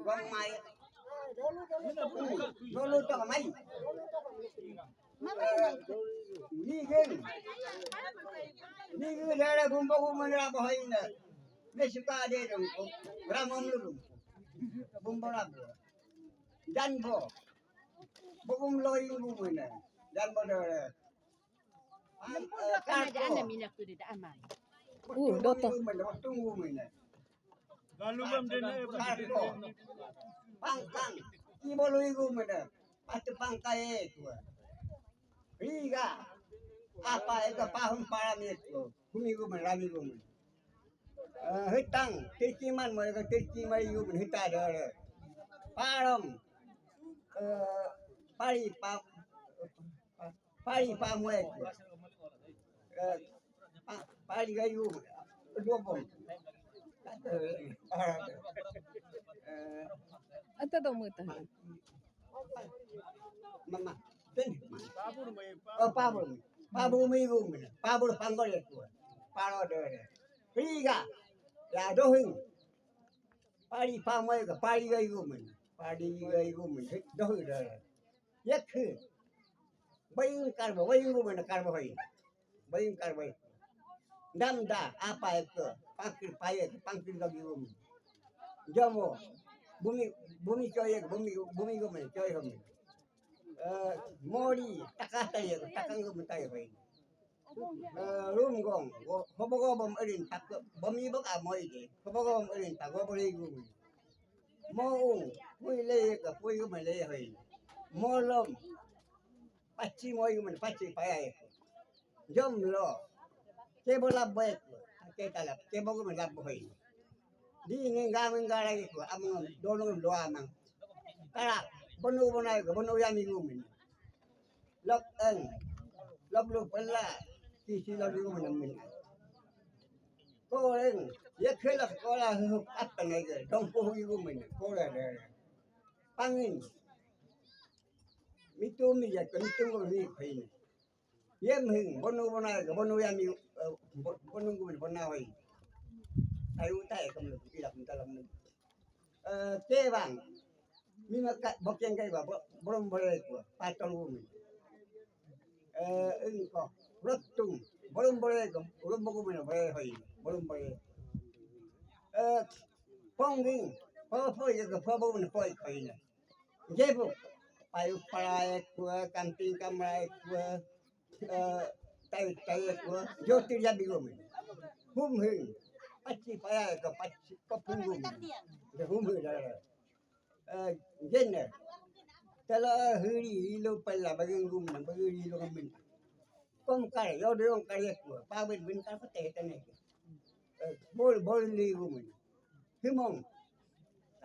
con mày nó luôn cho mày đi ra ra bumbu ra bahai na ne suka de dong ramam lu bumbu ra dan bo bugum loi bumbu na dan bo de Ana mina kudu da amai. dota tunggu mina Lalu bam dene pangkang ibo loi mina pasti pangkai itu riga apa itu paham param itu bumi mina rami mina hitang tirkiman mereka tirkiman itu mina hita ada param pari pamuek pari gayu dua bom Ata do muta. mama pabur minggu mina pabur panggol itu paro de riga ya dohing pari pamuek pari gayu mina dohing de yak bayung karbo mina karbo hai bayung karbo dam da apa itu pangkir payet pangkir lagi jamo bumi coy bumi go men coy hom mori takata ya takang go mentai hoy rum gong hobogo bom erin tak bumi bok amoy de hobogo bom erin tak go boli go mo pui le ka pui go le hoy molom pachi moy go men pachi payai jom lo ke bola baik ke talap ke bogo men lab hoy di ngang lagi ko amang dolong do amang kara bonu bonai ko bonu ya mi gumin lok en lok lu pala si lo di gumin min ko en ye khela ko la hu at ne ge dong ko hu gumin ko la de pangin mitu mi ya ko mitu ko ni phain yem hing bonu bonai ko bonu ya mi bonu gumin bonna hoy ayu tai kam lu ki dak dalam ni ke bang mi ma bok yang kai ba borom bore ko patol umi ing ko rotung borom bore ko borom bogo me bore hoi borom bore ponging po ye ko po bogo me poi khoi na jebu payu parae ko kanting kamrai ko tai ko jotir ya bigo me hum hing pachi paya ko pachi ko pungu de hum hing da jen tala huri lo pala baging gum na baging lo kamin kom kar yo de on kar ko pa ben bin kar ko te tane bol li gum himong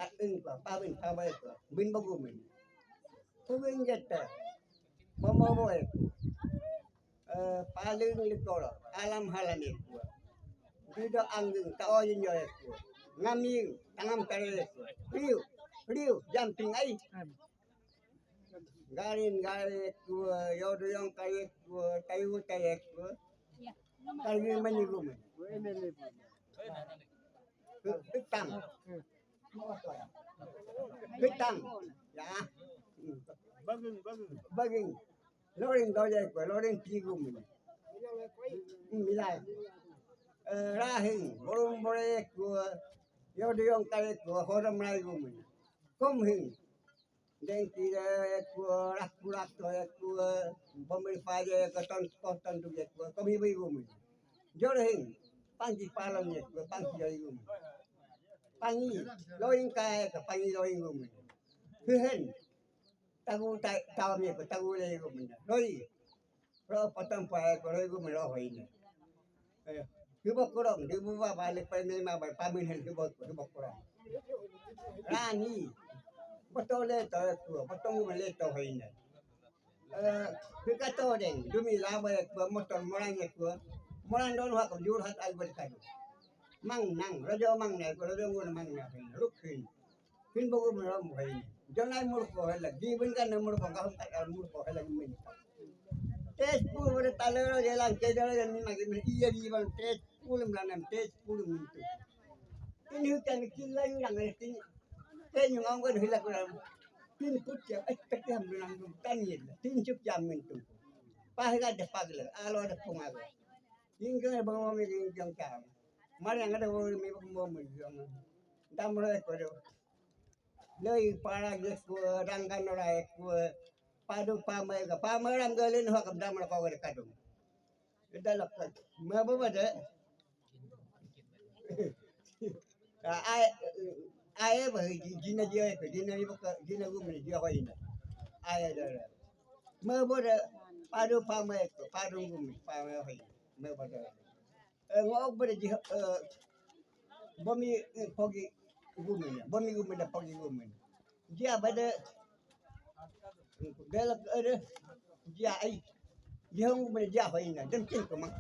a ing pa ben pa ba ko bin ba gum ko ben jetta mama boy paling likor alam halani ko bido angin ta o yin yo ko ngaming tangam kare ko riu jumping ai garin ko yodo yang kare ko tayu ko kali mani gum Bitang ya baging loring doje ko loring pigum milai rahing borom bore ko yodo yang kare ko horam lai gum kom hing den ki ko rakurak to ko bomber faje ko ton tu ko komi bai gum jore hing pangki palam ye ko pangki jai gum pangi loing kai ka pangi loing gum cứ hen tagu tai tao mi ko tagu le gum loi ro patam pa ko le gum ro hoin cứ bok ko dong di buba balik pa me ma ba pamin hen cứ bok ko rani botole to ko botong me le to hoin cứ ka to den dumi la ba ko motor morang ko morang don ha ko jur hat al ber kan mang nang rajo mang ne ko rajo ngun mang ne ruk hin bogo me ram hoin jonai mur ko hela di bin kan mur ko ka ta mur ko hela min tes pur ber talero jelang ke jara jan min magi min iya di ban tes pur mlanem tes pur min tu ini kan killa yang tin Kayaknya orang kan hilang orang tin putih, tapi ham bilang tanil, tin cup jamin tu. Pahit ada pagla, alo ada pungaga. Hingga bawa mi yang kam. Mari yang ada bawa mi bawa mi yang damai kodo. Lei para gesku rangkan orang ku padu pamai ka pamai orang galin hok damai kau ada kadung. Kita lakukan. Maba ada. Ai bởi Gina dia itu Gina ibu Gina gumni dia kau ini. Ai ada. Maba ada padu pamai itu padu gumni pamai kau ini. Maba ada. Ngok ber di bumi pagi gumni. Bumi gumni dah pagi gumni. Dia pada dia ada dia ai dia gumni dia kau ini. Dan kin kemang.